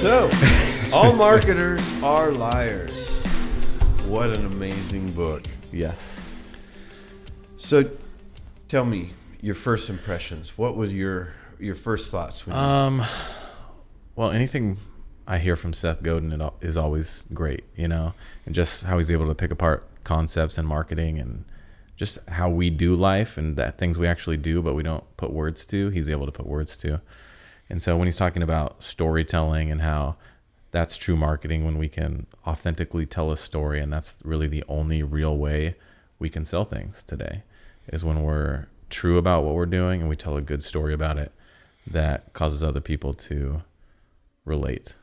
So, all marketers are liars. What an amazing book. Yes. So, tell me your first impressions. What was your first thoughts? Well, anything I hear from Seth Godin is always great, and just how he's able to pick apart concepts and marketing and just how we do life and that things we actually do, but we don't put words to, he's able to put words to. And so when he's talking about storytelling and how that's true marketing, when we can authentically tell a story, and that's really the only real way we can sell things today, is when we're true about what we're doing and we tell a good story about it that causes other people to relate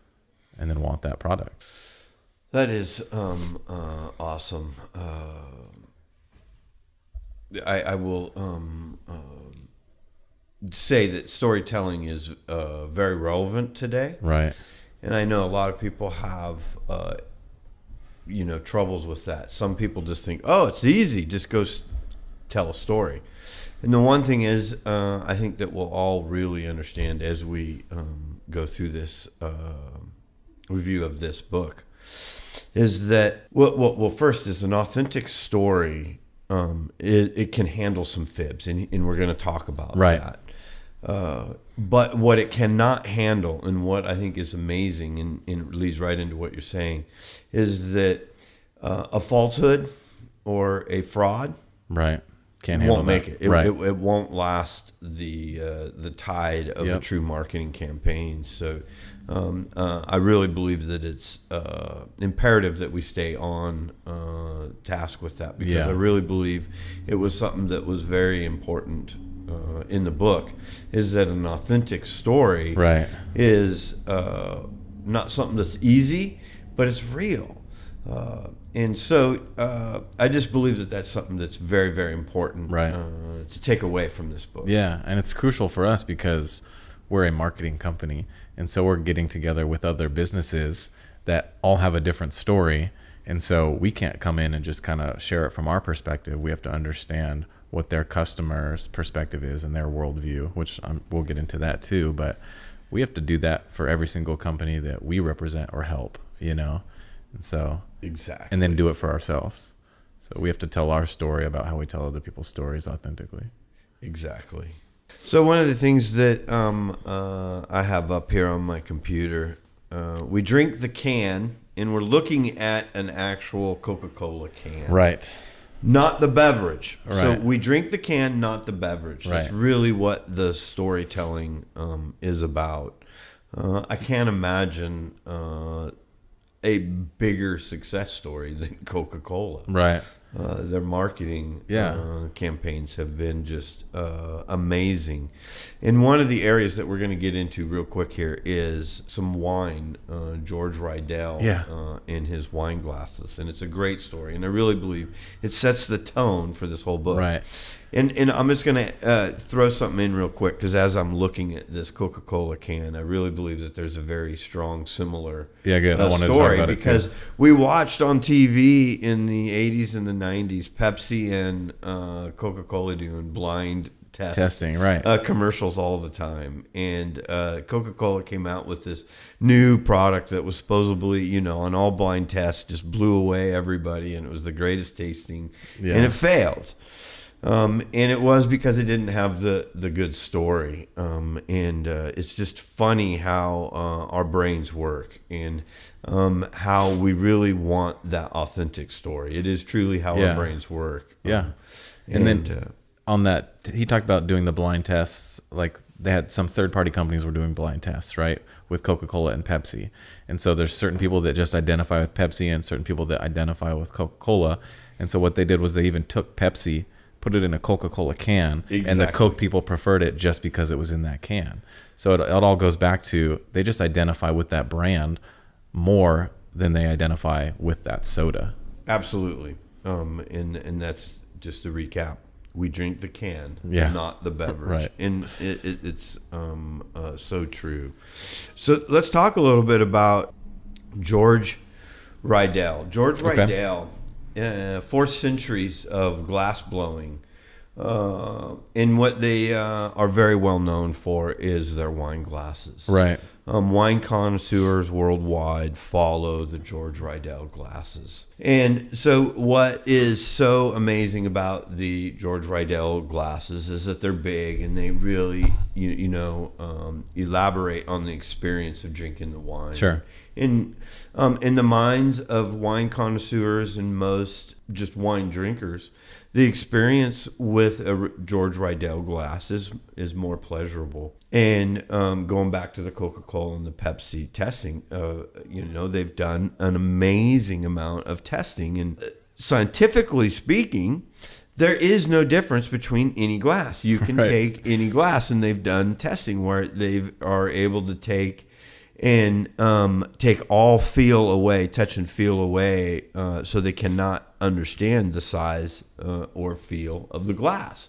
and then want that product. That is awesome. I will say that storytelling is very relevant today. Right. And I know a lot of people have, troubles with that. Some people just think, oh, it's easy. Just go tell a story. And the one thing is, I think that we'll all really understand as we go through this review of this book is that, well, first is an authentic story. It can handle some fibs, and we're going to talk about that. But what it cannot handle, and what I think is amazing, and it leads right into what you're saying, is that a falsehood or a fraud, right, can't handle won't make it. It won't last the tide of a true marketing campaign. So I really believe that it's imperative that we stay on task with that, because I really believe it was something that was very important in the book, is that an authentic story is not something that's easy, but it's real. And so I just believe that that's something that's very, very important to take away from this book. Yeah, and it's crucial for us because we're a marketing company, and so we're getting together with other businesses that all have a different story, and so we can't come in and just kind of share it from our perspective. We have to understand what their customer's perspective is and their worldview, which we'll get into that too, but we have to do that for every single company that we represent or help, and so exactly, and then do it for ourselves. So we have to tell our story about how we tell other people's stories authentically. Exactly. So one of the things that I have up here on my computer, we drink the can, and we're looking at an actual Coca-Cola can. Right. Not the beverage. Right. So we drink the can, not the beverage. Right. That's really what the storytelling is about. I can't imagine a bigger success story than Coca-Cola. Right. Their marketing campaigns have been just amazing. And one of the areas that we're going to get into real quick here is some wine. George Rydell in his wine glasses. And it's a great story. And I really believe it sets the tone for this whole book. Right. And I'm just going to throw something in real quick, because as I'm looking at this Coca-Cola can, I really believe that there's a very strong similar good. I wanted story, to talk about because it too. We watched on TV in the 80s and the 90s Pepsi and Coca-Cola doing blind testing commercials all the time, and Coca-Cola came out with this new product that was supposedly, on all blind tests, just blew away everybody, and it was the greatest tasting, and it failed. And it was because it didn't have the good story. And it's just funny how our brains work, and how we really want that authentic story. It is truly how our brains work. And then on that, he talked about doing the blind tests. Like, they had some third-party companies were doing blind tests, right, with Coca-Cola and Pepsi. And so there's certain people that just identify with Pepsi and certain people that identify with Coca-Cola. And so what they did was they even took Pepsi, put it in a Coca-Cola can, and the Coke people preferred it just because it was in that can. So it all goes back to, they just identify with that brand more than they identify with that soda. Absolutely. And that's just to recap. We drink the can, not the beverage. Right. And it's so true. So let's talk a little bit about George Rydell. George Rydell, 4 centuries of glass blowing. And what they are very well known for is their wine glasses. Right. wine connoisseurs worldwide follow the George Riedel glasses. And so what is so amazing about the George Riedel glasses is that they're big and they really, elaborate on the experience of drinking the wine. Sure. In the minds of wine connoisseurs and most just wine drinkers, the experience with a George Riedel glass is more pleasurable. And going back to the Coca-Cola and the Pepsi testing, they've done an amazing amount of testing. And scientifically speaking, there is no difference between any glass. You can take any glass, and they've done testing where they are able to take all feel away, touch and feel away, so they cannot understand the size or feel of the glass.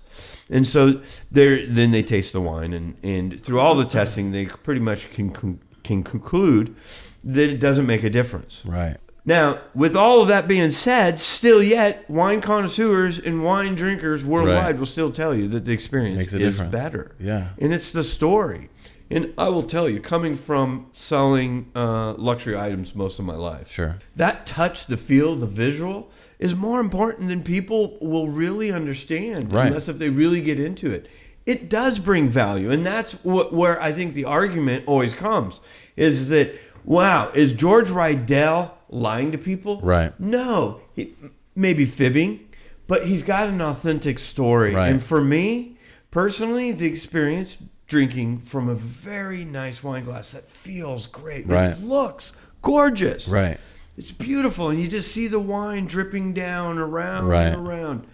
And so then they taste the wine, and through all the testing, they pretty much can conclude that it doesn't make a difference. Right. Now, with all of that being said, still yet, wine connoisseurs and wine drinkers worldwide will still tell you that the experience is better. Yeah. And it's the story. And I will tell you, coming from selling luxury items most of my life, sure, that touch, the feel, the visual is more important than people will really understand, unless if they really get into it. It does bring value, and that's where I think the argument always comes, is that, wow, is George Riedel lying to people? Right. No, he may be fibbing, but he's got an authentic story. Right. And for me, personally, the experience drinking from a very nice wine glass that feels great. Right. It looks gorgeous. Right. It's beautiful, and you just see the wine dripping down around and around.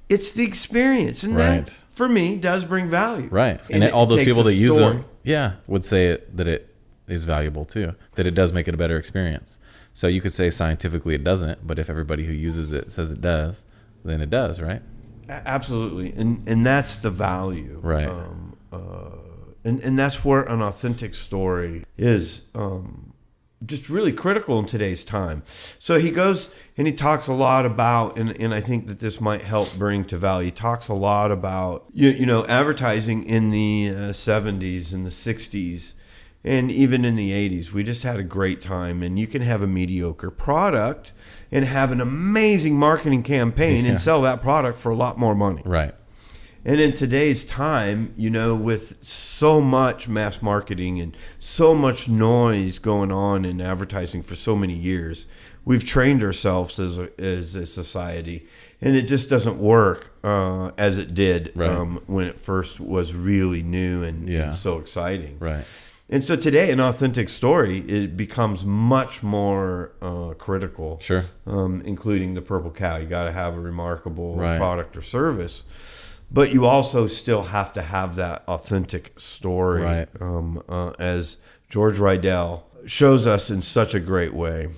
It's the experience, and that, for me, does bring value. Right. And all those people that use them, would say that it is valuable too, that it does make it a better experience. So you could say scientifically it doesn't, but if everybody who uses it says it does, then it does, right? Absolutely. And that's the value. Right. And that's where an authentic story is just really critical in today's time. So he goes and he talks a lot about, and I think that this might help bring to value, he talks a lot about, advertising in the 70s and the 60s and even in the 80s. We just had a great time, and you can have a mediocre product and have an amazing marketing campaign and sell that product for a lot more money. Right. And in today's time, with so much mass marketing and so much noise going on in advertising for so many years, we've trained ourselves as a society, and it just doesn't work as it did when it first was really new and so exciting. Right. And so today, an authentic story, it becomes much more critical. Sure. Including the purple cow. You got to have a remarkable product or service. But you also still have to have that authentic story, as George Riedel shows us in such a great way.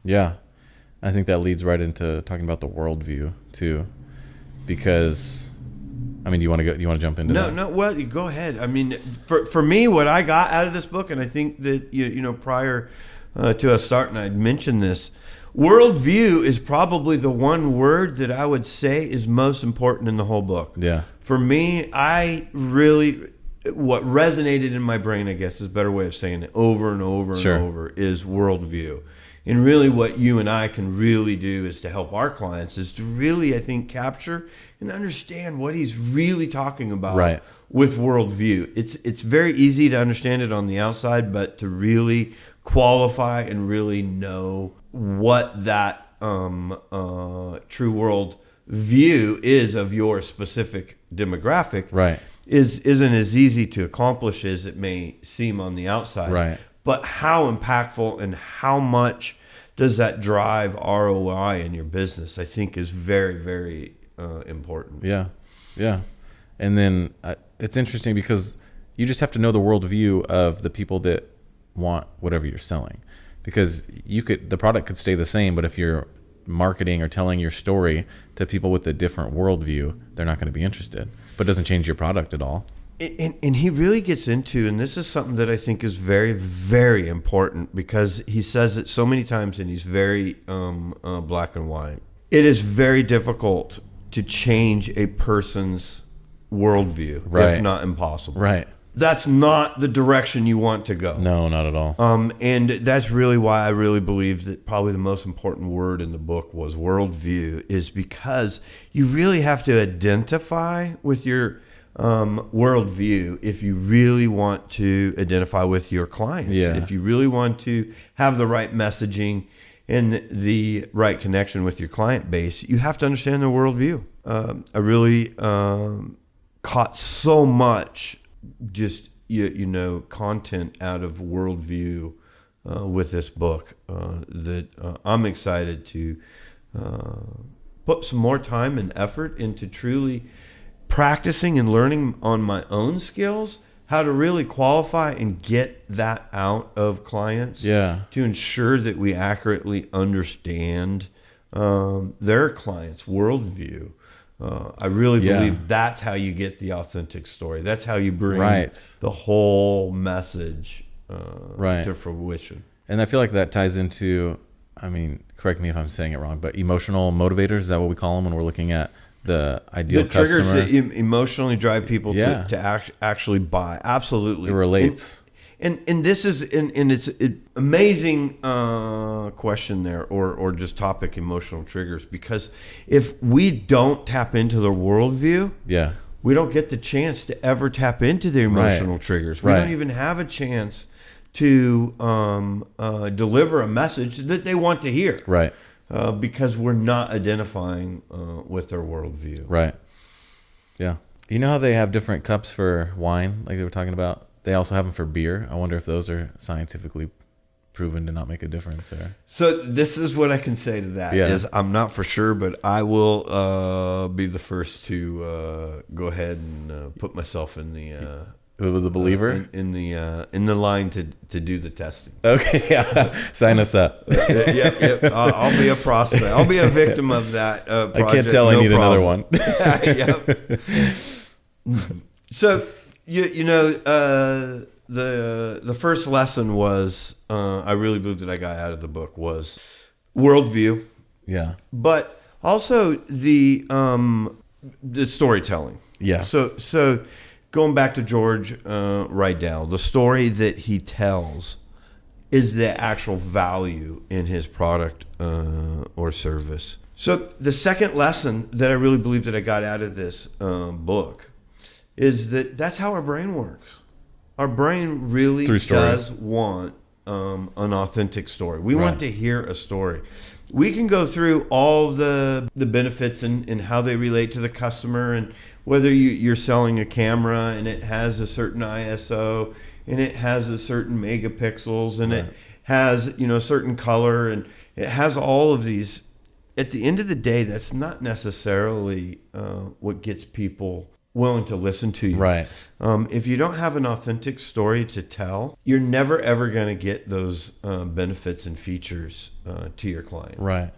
Yeah, I think that leads right into talking about the worldview too, because, I mean, do you want to jump into that? No. Well, go ahead. I mean, for me, what I got out of this book, and I think that prior to us starting, I'd mentioned this. Worldview is probably the one word that I would say is most important in the whole book. Yeah. For me, what resonated in my brain, I guess is a better way of saying it, over and over and over, is worldview. And really what you and I can really do is to help our clients is to really, I think, capture and understand what he's really talking about with worldview. It's very easy to understand it on the outside, but to really qualify and really know what that true world view is of your specific demographic isn't as easy to accomplish as it may seem on the outside. But how impactful and how much does that drive ROI in your business, I think, is very, very important. Yeah. And then it's interesting because you just have to know the worldview of the people that want whatever you're selling. Because the product could stay the same, but if you're marketing or telling your story to people with a different worldview, they're not going to be interested. But it doesn't change your product at all. And he really gets into, and this is something that I think is very, very important because he says it so many times and he's very black and white. It is very difficult to change a person's worldview, if not impossible. that's not the direction you want to go. No, not at all. And that's really why I really believe that probably the most important word in the book was worldview, is because you really have to identify with your worldview if you really want to identify with your clients. Yeah. If you really want to have the right messaging and the right connection with your client base, you have to understand their worldview. I really caught so much just content out of worldview with this book that I'm excited to put some more time and effort into truly practicing and learning on my own skills, how to really qualify and get that out of clients, to ensure that we accurately understand their clients' worldview. I really believe that's how you get the authentic story. That's how you bring the whole message to fruition. And I feel like that ties into, I mean, correct me if I'm saying it wrong, but emotional motivators, is that what we call them when we're looking at the ideal customer? The triggers that emotionally drive people to actually buy. Absolutely. It relates. And this is it's an amazing question there, or just topic, emotional triggers, because if we don't tap into their worldview, we don't get the chance to ever tap into the emotional triggers. We don't even have a chance to deliver a message that they want to hear. Because we're not identifying with their worldview. Yeah. You know how they have different cups for wine, like they were talking about? They also have them for beer. I wonder if those are scientifically proven to not make a difference. So this is what I can say to that. Is I'm not for sure, but I will be the first to go ahead and put myself in the believer in the line to do the testing. Okay, sign us up. Yep. I'll be a prospect. I'll be a victim of that project. I can't tell. I need another one. So the first lesson was I really believe that I got out of the book was worldview. But also the storytelling. So going back to George Rydell, the story that he tells is the actual value in his product or service. So the second lesson that I really believe that I got out of this book is that that's how our brain works. Our brain really does want an authentic story. We want to hear a story. We can go through all the benefits and how they relate to the customer, and whether you're selling a camera and it has a certain ISO and it has a certain megapixels and it has a certain color and it has all of these. At the end of the day, that's not necessarily what gets people willing to listen to you. If you don't have an authentic story to tell, you're never ever going to get those benefits and features to your client.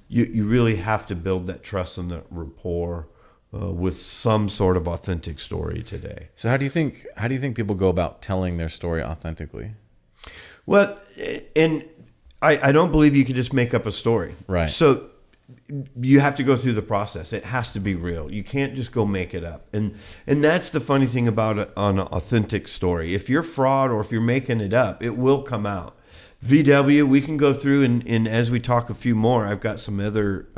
You really have to build that trust and that rapport with some sort of authentic story today. So how do you think people go about telling their story authentically? Well, and I don't believe you can just make up a story. So you have to go through the process. It has to be real. You can't just go make it up. And that's the funny thing about an authentic story. If you're fraud or if you're making it up, it will come out. VW, we can go through and as we talk a few more, I've got some other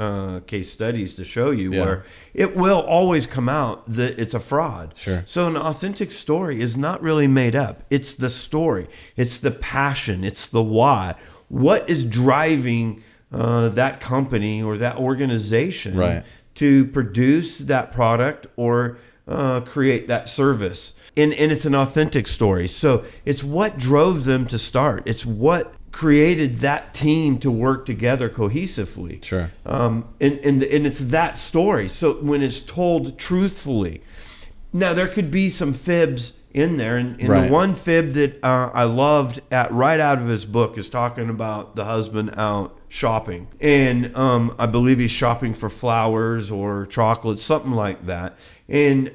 case studies to show you where it will always come out that it's a fraud. So an authentic story is not really made up. It's the story. It's the passion. It's the why. What is driving that company or that organization to produce that product or create that service. And it's an authentic story. So it's what drove them to start. It's what created that team to work together cohesively. And it's that story. So when it's told truthfully. Now, there could be some fibs in there. And the one fib that I loved right out of his book is talking about the husband out shopping. And I believe he's shopping for flowers or chocolates, something like that. And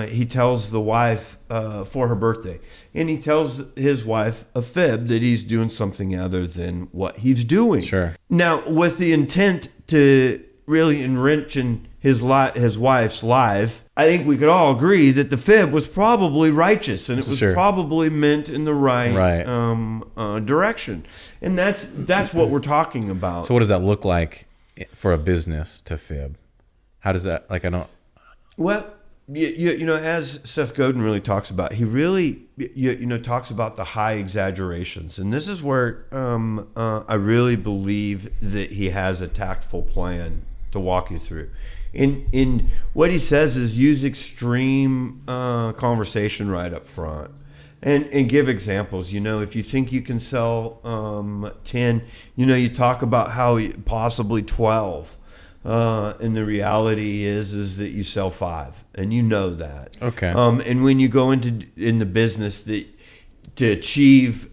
he tells the wife for her birthday. And he tells his wife a fib that he's doing something other than what he's doing. Now, with the intent to really enrich and his wife's life, I think we could all agree that the fib was probably righteous, and it was probably meant in the right. Direction. And that's what we're talking about. So what does that look like for a business to fib? How does that, like, I don't... Well, you know, as Seth Godin really talks about, he really, talks about the high exaggerations. And this is where I really believe that he has a tactful plan to walk you through. In what he says is use extreme conversation right up front, and give examples. You know, if you think you can sell 10, you talk about how possibly 12, and the reality is that you sell 5, and you know that. Okay. And when you go in the business that to achieve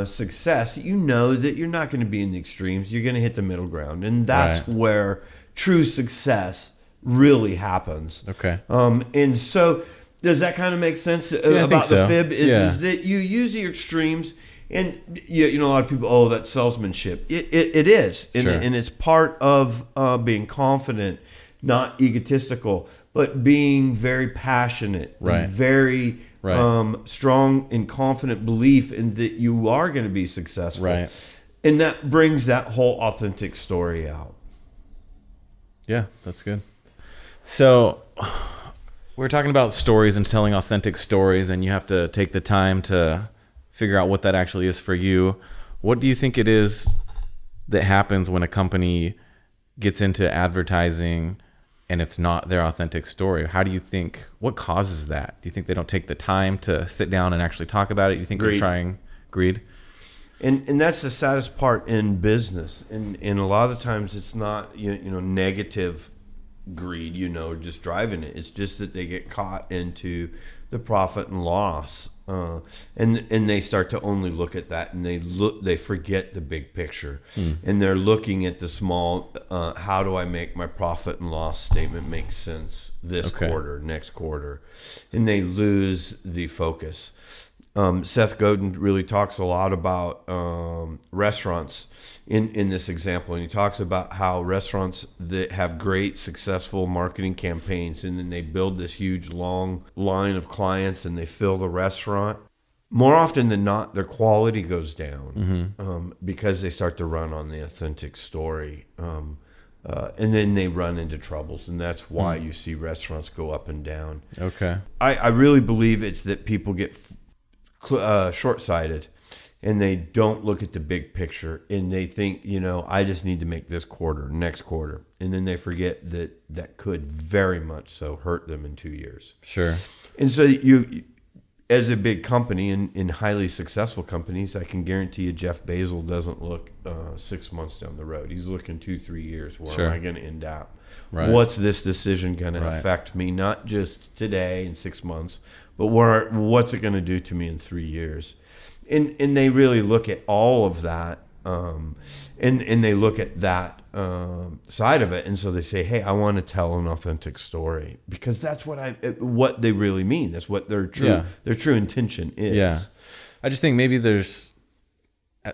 success, you know that you're not going to be in the extremes. You're going to hit the middle ground, and that's where true success really happens. Okay. And so does that kind of make sense about the fib? Is that you use your extremes, and a lot of people, that's salesmanship. It is, and it's part of being confident, not egotistical, but being very passionate, and very strong and confident belief in that you are going to be successful. Right. And that brings that whole authentic story out. Yeah, that's good. So we're talking about stories and telling authentic stories, and you have to take the time to figure out what that actually is for you. What do you think it is that happens when a company gets into advertising and it's not their authentic story? How do you think, what causes that? Do you think they don't take the time to sit down and actually talk about it? Do you think they're trying greed? And that's the saddest part in business. And a lot of times it's not, negative greed, just driving it. It's just that they get caught into the profit and loss, and they start to only look at that, and they forget the big picture, and they're looking at the small. How do I make my profit and loss statement make sense this quarter, next quarter, and they lose the focus. Seth Godin really talks a lot about restaurants in this example, and he talks about how restaurants that have great successful marketing campaigns, and then they build this huge long line of clients and they fill the restaurant. More often than not, their quality goes down because they start to run on the authentic story. And then they run into troubles, and that's why you see restaurants go up and down. Okay. I really believe it's that people get short-sighted, and they don't look at the big picture, and they think, I just need to make this quarter, next quarter, and then they forget that could very much so hurt them in 2 years. Sure. And so you, as a big company, in highly successful companies, I can guarantee you Jeff Bezos doesn't look 6 months down the road. He's looking 2-3 years. Where am I going to end up? Right. What's this decision going to affect me? Not just today in 6 months, but what's it going to do to me in 3 years? And they really look at all of that, and they look at that side of it, and so they say, "Hey, I want to tell an authentic story," because that's what they really mean. That's what their true intention is. Yeah, I just think maybe there's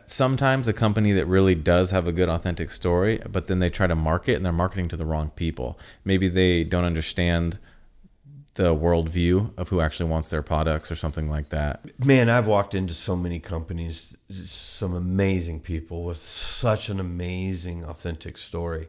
sometimes a company that really does have a good authentic story, but then they try to market, and they're marketing to the wrong people. Maybe they don't understand the worldview of who actually wants their products or something like that. Man, I've walked into so many companies, some amazing people with such an amazing authentic story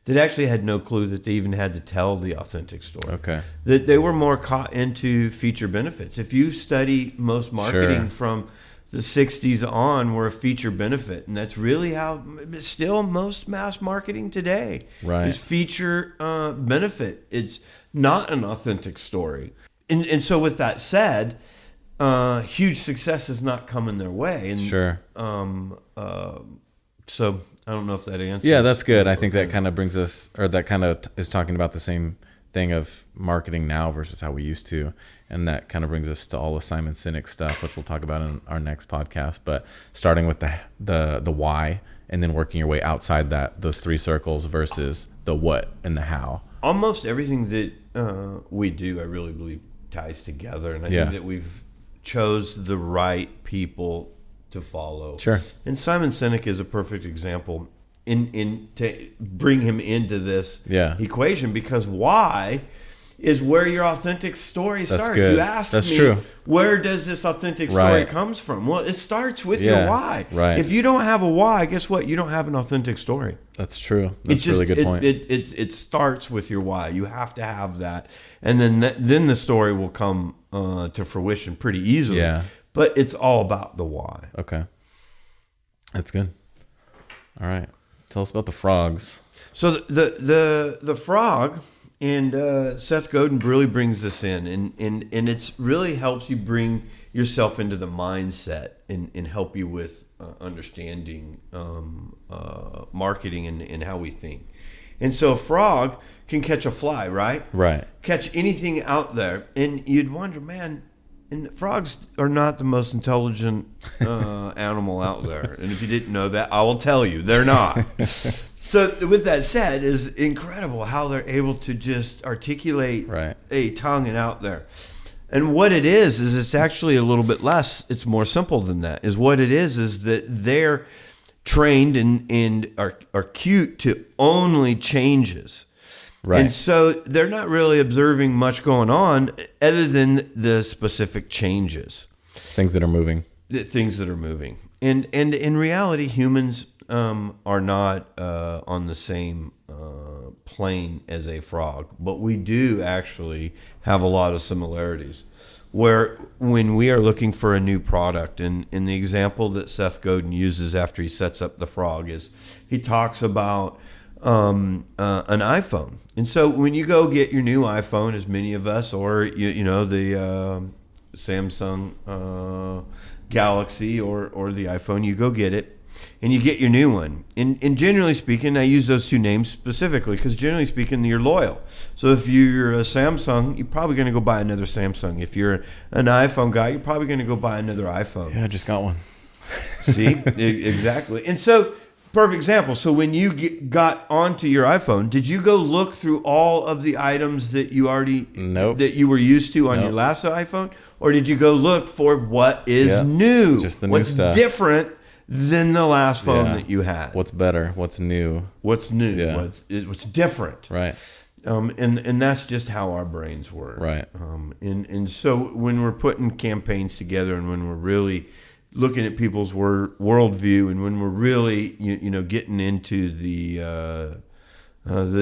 that actually had no clue that they even had to tell the authentic story. Okay. That they were more caught into feature benefits. If you study most marketing from the 60s on, were a feature benefit, and that's really how still most mass marketing today is feature benefit. It's not an authentic story. And so with that said, huge success is not coming their way. And, so I don't know if that answers. Yeah, that's good. I think that kind of brings us, or that kind of is talking about the same thing of marketing now versus how we used to. And that kind of brings us to all the Simon Sinek stuff, which we'll talk about in our next podcast. But starting with the why, and then working your way outside those 3 circles versus the what and the how. Almost everything that we do, I really believe, ties together. And I think that we've chose the right people to follow. Sure. And Simon Sinek is a perfect example. in to bring him into this Yeah. equation, because why is where your authentic story starts. Good. You ask That's me, true. where does this authentic story comes from? Well, it starts with your why. Right. If you don't have a why, guess what? You don't have an authentic story. That's true. That's a really good point. It starts with your why. You have to have that, and then the story will come to fruition pretty easily. Yeah. But it's all about the why. Okay. That's good. All right. Tell us about the frogs. So the frog, and Seth Godin really brings this in, and it's really helps you bring yourself into the mindset and help you with understanding marketing and how we think. And so a frog can catch a fly, right? Right. Catch anything out there, and you'd wonder, man. And frogs are not the most intelligent animal out there. And if you didn't know that, I will tell you, they're not. So with that said, it's incredible how they're able to just articulate a tongue and out there. And what it is it's actually a little bit less. It's more simple than that. Is what it is that they're trained and are cute to only changes. Right. And so they're not really observing much going on other than the specific changes. Things that are moving. Things that are moving. And in reality, humans are not on the same plane as a frog, but we do actually have a lot of similarities. Where when we are looking for a new product, and the example that Seth Godin uses after he sets up the frog is he talks about an iPhone. And so when you go get your new iPhone, as many of us, or you know the Samsung Galaxy or the iPhone, you go get it and you get your new one. And generally speaking, I use those two names specifically because generally speaking, you're loyal. So if you're a Samsung, you're probably going to go buy another Samsung. If you're an iPhone guy, you're probably going to go buy another iPhone. Yeah, I just got one. See? Exactly. And so perfect example. So when you got onto your iPhone, did you go look through all of the items that you already that you were used to on your last iPhone, or did you go look for what is new? Just the new what's stuff. Different than the last phone that you had? What's better? What's new? What's new? Yeah. What's different? Right. And that's just how our brains work. Right. And so when we're putting campaigns together, and when we're really looking at people's worldview, and when we're really you know getting into the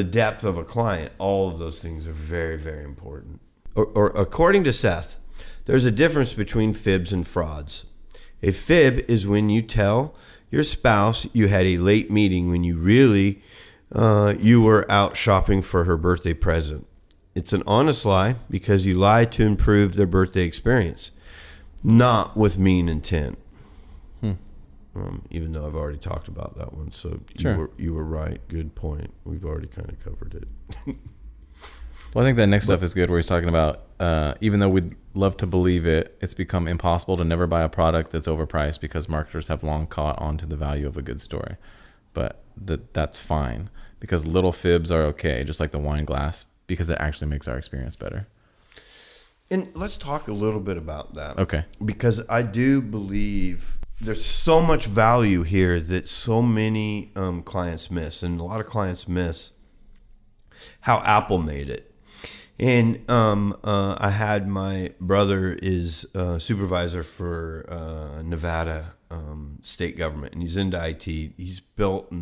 depth of a client, all of those things are very, very important. Or according to Seth, there's a difference between fibs and frauds. A fib is when you tell your spouse you had a late meeting when you really you were out shopping for her birthday present. It's an honest lie because you lie to improve their birthday experience, not with mean intent. Even though I've already talked about that one, so sure. you were right. Good point. We've already kind of covered it. Well, I think that next stuff is good, where he's talking about even though we'd love to believe it, it's become impossible to never buy a product that's overpriced because marketers have long caught on to the value of a good story. But that's fine because little fibs are okay, just like the wine glass, because it actually makes our experience better. And let's talk a little bit about that. Okay. Because I do believe there's so much value here that so many clients miss, and a lot of clients miss how Apple made it. And I had my brother is supervisor for Nevada state government, and he's into IT. He's built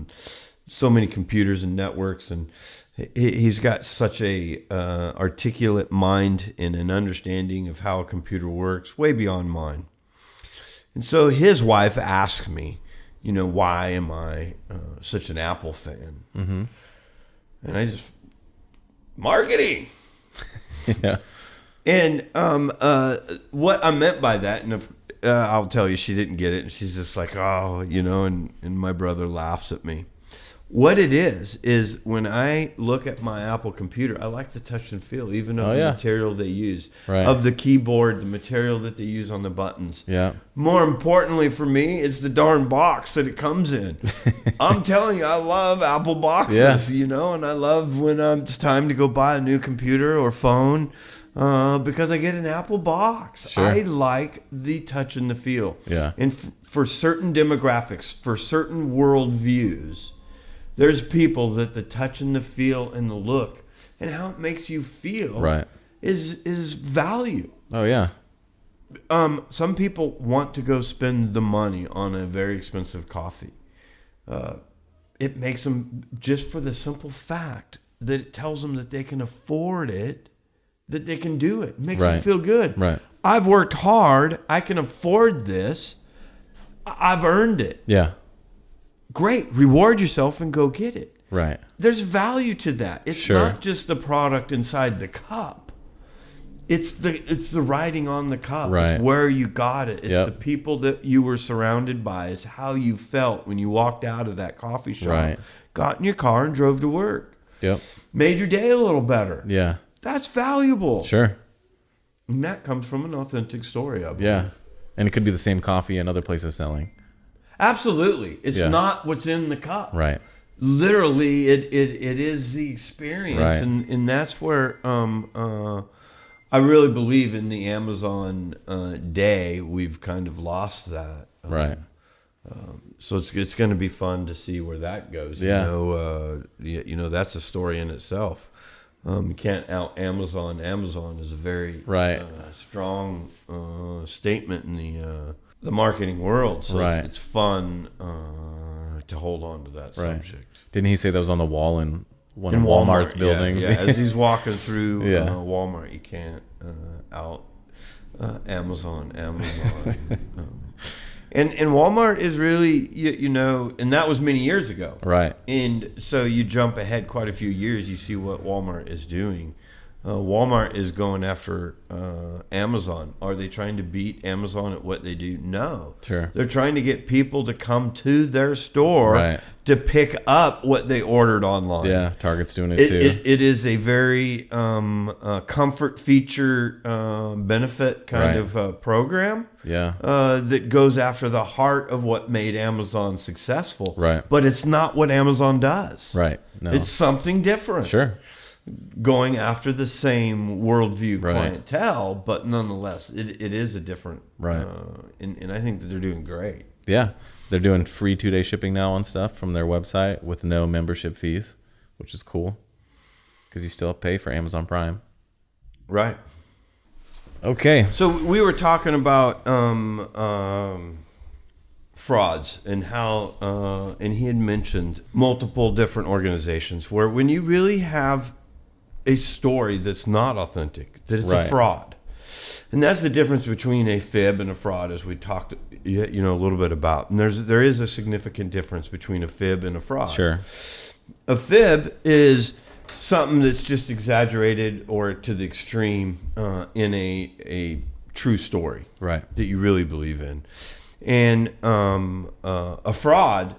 so many computers and networks, and he's got such a articulate mind and an understanding of how a computer works, way beyond mine. And so his wife asked me, you know, why am I such an Apple fan? Mm-hmm. And I just, marketing. Yeah. And what I meant by that, and if, I'll tell you, she didn't get it. And she's just like, oh, you know, and my brother laughs at me. What it is when I look at my Apple computer, I like to touch and feel, even of the material they use, of the keyboard, the material that they use on the buttons. Yeah. More importantly for me, it's the darn box that it comes in. I'm telling you, I love Apple boxes, you know, and I love when it's time to go buy a new computer or phone because I get an Apple box. Sure. I like the touch and the feel. Yeah. And for certain demographics, for certain worldviews, There's people that the touch and the feel and the look and how it makes you feel is value. Oh, yeah. Some people want to go spend the money on a very expensive coffee. It makes them, just for the simple fact that it tells them that they can afford it, that they can do it. It makes them feel good. Right. I've worked hard. I can afford this. I've earned it. Yeah. Great. Reward yourself and go get it. Right. There's value to that. It's not just the product inside the cup. It's the writing on the cup. Right. It's where you got it. It's the people that you were surrounded by. It's how you felt when you walked out of that coffee shop. Right. Got in your car and drove to work. Yep. Made your day a little better. Yeah. That's valuable. Sure. And that comes from an authentic story, I believe. Yeah. And it could be the same coffee and other places selling. Absolutely. It's not what's in the cup. Right. Literally, it is the experience. Right. And that's where I really believe in the Amazon day. We've kind of lost that. Right. So it's going to be fun to see where that goes. Yeah. You know, that's a story in itself. You can't out Amazon. Amazon is a very strong statement in the marketing world. So it's fun to hold on to that subject. Didn't he say that was on the wall in one of Walmart's buildings? Yeah. As he's walking through Walmart, you can't out Amazon. And Walmart is really, you know, and that was many years ago. Right. And so you jump ahead quite a few years, you see what Walmart is doing. Walmart is going after Amazon. Are they trying to beat Amazon at what they do? No. Sure. They're trying to get people to come to their store to pick up what they ordered online. Yeah, Target's doing it too. It is a very comfort feature benefit kind of program. Yeah. That goes after the heart of what made Amazon successful. Right. But it's not what Amazon does. Right. No. It's something different. Sure. Going after the same worldview clientele, but nonetheless, it is a different. And I think that they're doing great. Yeah. They're doing free 2-day shipping now on stuff from their website with no membership fees, which is cool because you still pay for Amazon Prime. Right. Okay. So we were talking about frauds and how, and he had mentioned multiple different organizations where when you really have a story that's not authentic, that it's a fraud. And that's the difference between a fib and a fraud, as we talked, a little bit about. And there is a significant difference between a fib and a fraud. Sure. A fib is something that's just exaggerated or to the extreme in a true story, that you really believe in. And a fraud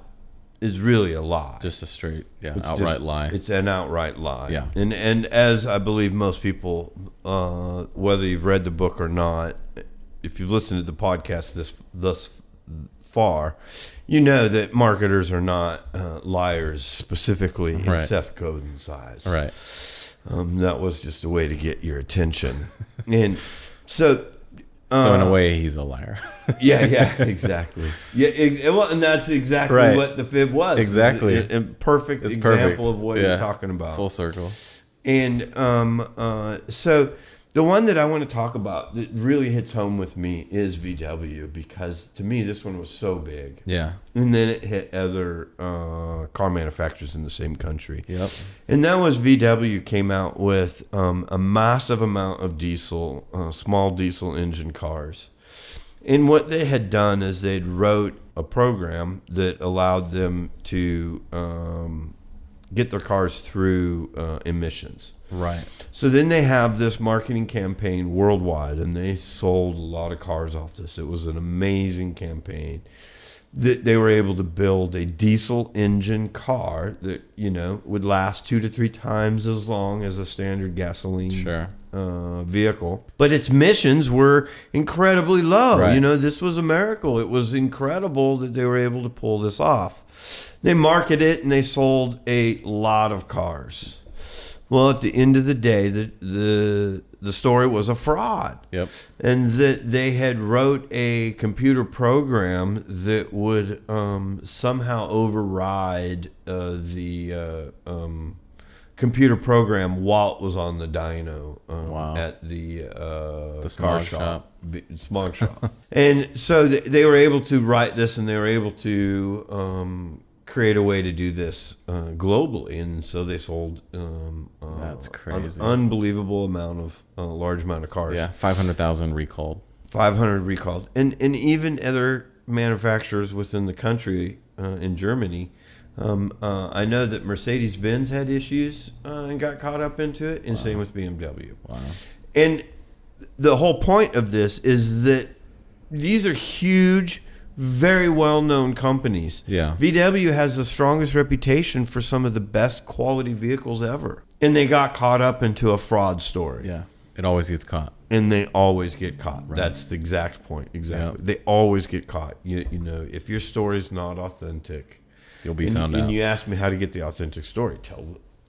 is really a lie. Just a straight, outright lie. It's an outright lie. Yeah. And as I believe most people, whether you've read the book or not, if you've listened to the podcast thus far, you know that marketers are not liars, specifically in Seth Godin's eyes. Right. That was just a way to get your attention. And so in a way, he's a liar. yeah, exactly. Well, and that's exactly what the fib was. Exactly. A perfect example of what he's talking about. Full circle. And so the one that I want to talk about that really hits home with me is VW, because to me this one was so big. Yeah. And then it hit other car manufacturers in the same country. Yep. And that was VW came out with a massive amount of small diesel engine cars. And what they had done is they'd wrote a program that allowed them to get their cars through emissions. Right. So then they have this marketing campaign worldwide, and they sold a lot of cars off this. It was an amazing campaign. That they were able to build a diesel engine car that, would last 2 to 3 times as long as a standard gasoline vehicle. But its emissions were incredibly low. Right. This was a miracle. It was incredible that they were able to pull this off. They marketed it, and they sold a lot of cars. Well, at the end of the day, the the story was a fraud. Yep. And that they had wrote a computer program that would somehow override the computer program while it was on the dyno at the smog shop. Smog shop. And so they were able to write this, and they were able to create a way to do this globally. And so they sold that's crazy, an unbelievable amount of large amount of cars. Yeah, 500,000 recalled. 500 recalled, and even other manufacturers within the country in Germany. I know that Mercedes-Benz had issues and got caught up into it, and same with BMW. Wow. And the whole point of this is that these are huge, very well-known companies. Yeah. VW has the strongest reputation for some of the best quality vehicles ever. And they got caught up into a fraud story. Yeah. It always gets caught. And they always get caught. Right. That's the exact point. Exactly. Yep. They always get caught. You know, if your story's not authentic, you'll be found out. And you asked me how to get the authentic story.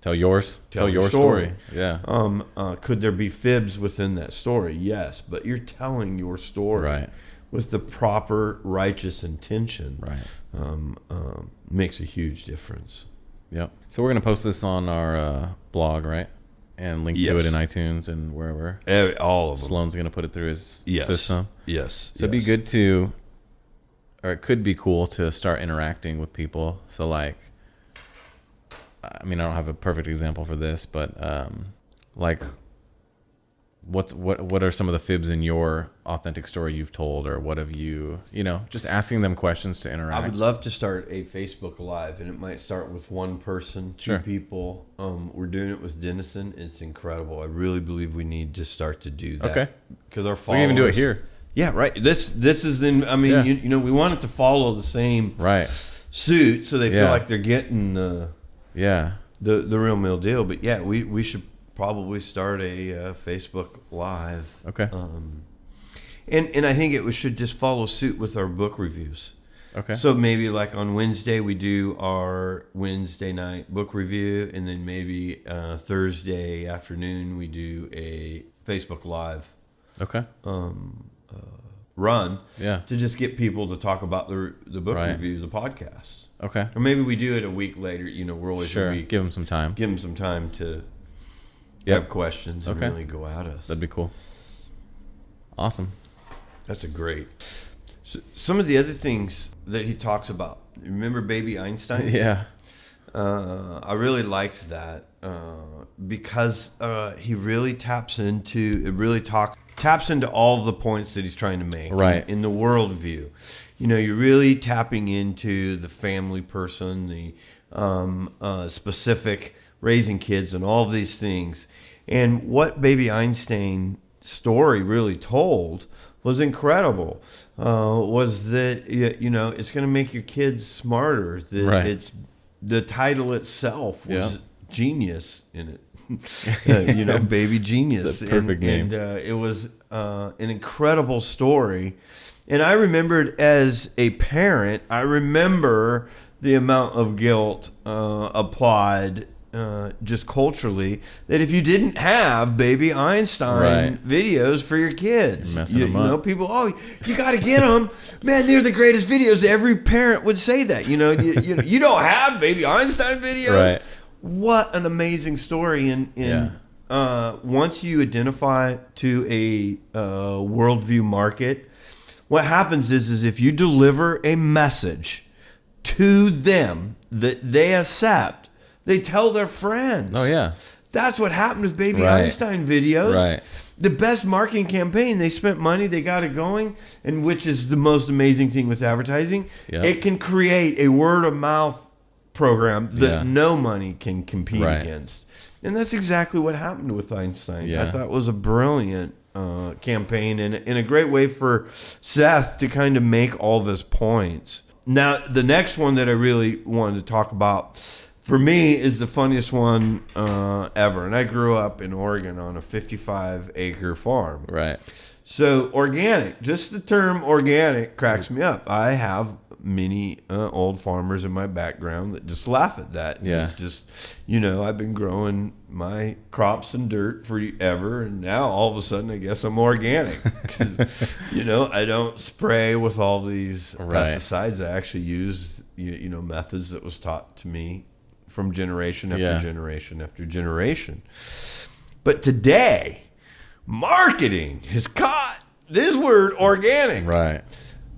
Tell yours. Tell your story. Yeah. Could there be fibs within that story? Yes, but you're telling your story right. with the proper righteous intention. Right. Makes a huge difference. Yep. So we're gonna post this on our blog, right? And link to it in iTunes and wherever. All of them. Sloan's gonna put it through his system. Yes. So it'd be good to, or it could be cool to start interacting with people. So like, I mean, I don't have a perfect example for this, but like, what are some of the fibs in your authentic story you've told, or what have you, just asking them questions to interact. I would love to start a Facebook Live, and it might start with one person, two people. We're doing it with Denison. It's incredible. I really believe we need to start to do that. Okay. Because our followers. We can even do it here. Yeah, right. This is in. I mean, we want it to follow the same suit, so they feel like they're getting the real meal deal. But yeah, we should probably start a Facebook Live. Okay. And I think it should just follow suit with our book reviews. Okay. So maybe like on Wednesday we do our Wednesday night book review, and then maybe Thursday afternoon we do a Facebook Live. Okay. Run. Yeah. To just get people to talk about the book review, the podcast. Okay. Or maybe we do it a week later. We're always a week. Give them some time. Give them some time to have questions and really go at us. That'd be cool. Awesome. That's a great. So, some of the other things that he talks about. Remember Baby Einstein? Yeah. I really liked that because he really taps into all of the points that he's trying to make. Right. In the worldview. You're really tapping into the family person, the specific raising kids and all of these things. And what Baby Einstein's story really told was incredible. Was that it's going to make your kids smarter. That it's the title itself was genius in it. Baby genius. It's a perfect name. And it was an incredible story. And I remembered as a parent, the amount of guilt applied just culturally, that if you didn't have Baby Einstein videos for your kids, people, you got to get them. Man, they're the greatest videos. Every parent would say that. You don't have Baby Einstein videos. Right. What an amazing story! Once you identify to a worldview market, what happens is if you deliver a message to them that they accept, they tell their friends. Oh, yeah. That's what happened with Baby Einstein videos. Right. The best marketing campaign, they spent money, they got it going, and which is the most amazing thing with advertising. Yep. It can create a word of mouth program that no money can compete against. And that's exactly what happened with Einstein. Yeah. I thought it was a brilliant campaign and a great way for Seth to kind of make all of his points. Now, the next one that I really wanted to talk about for me is the funniest one ever. And I grew up in Oregon on a 55-acre farm. Right. So organic, just the term organic cracks me up. I have many old farmers in my background that just laugh at that. Yeah. It's just, you know, I've been growing my crops in dirt forever, and now all of a sudden I guess I'm organic. 'Cause, you know, I don't spray with all these pesticides. I actually use, you know, methods that was taught to me from generation after generation after generation. But today, marketing has caught this word organic. Right.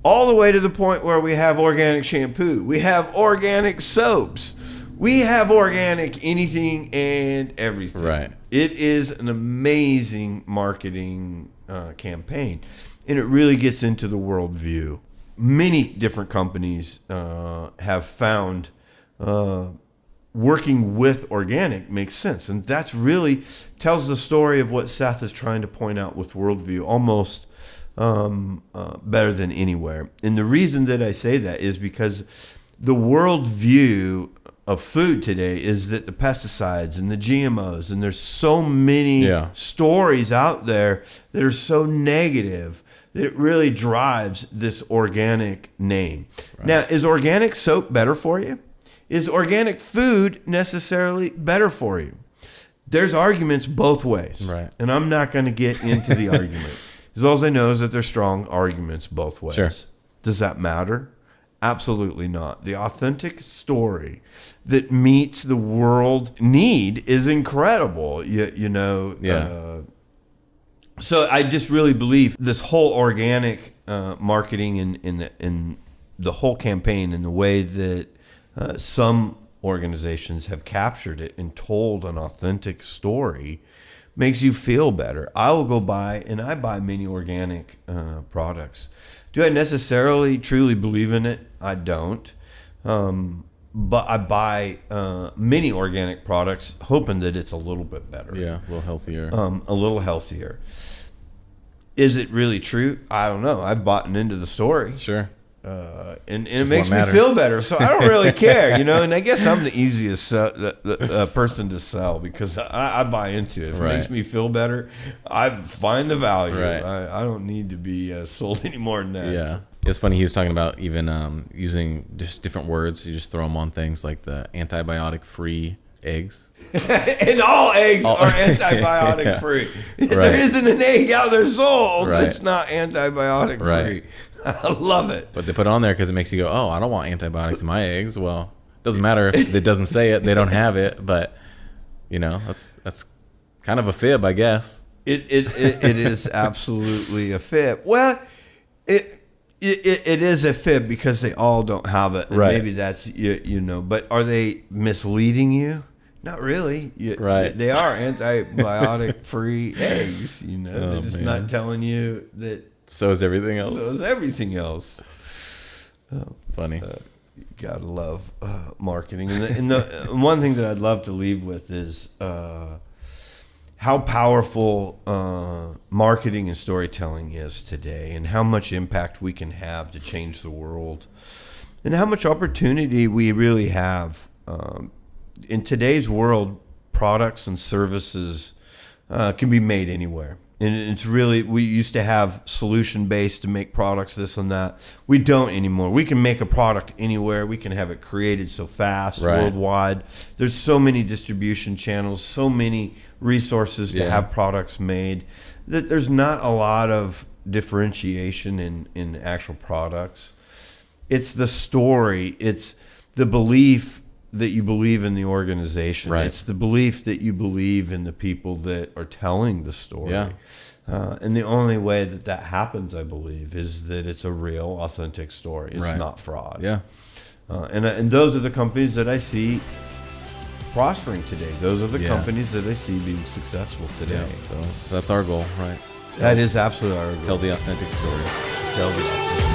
All the way to the point where we have organic shampoo. We have organic soaps. We have organic anything and everything. Right. It is an amazing marketing campaign. And it really gets into the worldview. Many different companies have found working with organic makes sense. And that's really tells the story of what Seth is trying to point out with worldview almost better than anywhere. And the reason that I say that is because the worldview of food today is that the pesticides and the GMOs, and there's so many stories out there that are so negative that it really drives this organic name. Right. Now, is organic soap better for you? Is organic food necessarily better for you? There's arguments both ways. Right. And I'm not going to get into the argument. Because all I know is that there's strong arguments both ways. Sure. Does that matter? Absolutely not. The authentic story that meets the world need is incredible. You know. Yeah. So I just really believe this whole organic marketing in the whole campaign and the way that some organizations have captured it and told an authentic story makes you feel better. I will go buy, and I buy many organic products. Do I necessarily truly believe in it? I don't. But I buy many organic products hoping that it's a little bit better. Yeah, a little healthier. A little healthier. Is it really true? I don't know. I've bought into the story. Sure. And it makes me feel better, so I don't really care, you know. And I guess I'm the easiest person to sell because I buy into it. If it makes me feel better, I find the value. Right. I don't need to be sold any more than that. Yeah, it's funny. He was talking about even using just different words. You just throw them on things like the antibiotic-free eggs. And all eggs are antibiotic free. Right. There isn't an egg out there sold that's not antibiotic free. Right. I love it. But they put it on there because it makes you go, oh, I don't want antibiotics in my eggs. Well, it doesn't matter if it doesn't say it. They don't have it. But, you know, that's kind of a fib, I guess. It is absolutely a fib. Well, it is a fib because they all don't have it. And maybe that's, you know, but are they misleading you? Not really. Right. They are antibiotic-free eggs, you know. They're just not telling you that. So is everything else. So is everything else. Funny. You gotta love marketing. And the one thing that I'd love to leave with is how powerful marketing and storytelling is today, and how much impact we can have to change the world, and how much opportunity we really have. In today's world, products and services can be made anywhere. And it's really, we used to have solution-based to make products, this and that. We don't anymore. We can make a product anywhere. We can have it created so fast, worldwide. There's so many distribution channels, so many resources to have products made, that there's not a lot of differentiation in actual products. It's the story. It's the belief that you believe in the organization. Right. It's the belief that you believe in the people that are telling the story. Yeah. And the only way that happens, I believe, is that it's a real, authentic story. It's not fraud. Yeah. And those are the companies that I see prospering today. Those are the companies that I see being successful today. Yeah. So that's our goal, right? That is absolutely our goal. Tell the authentic story. Tell the authentic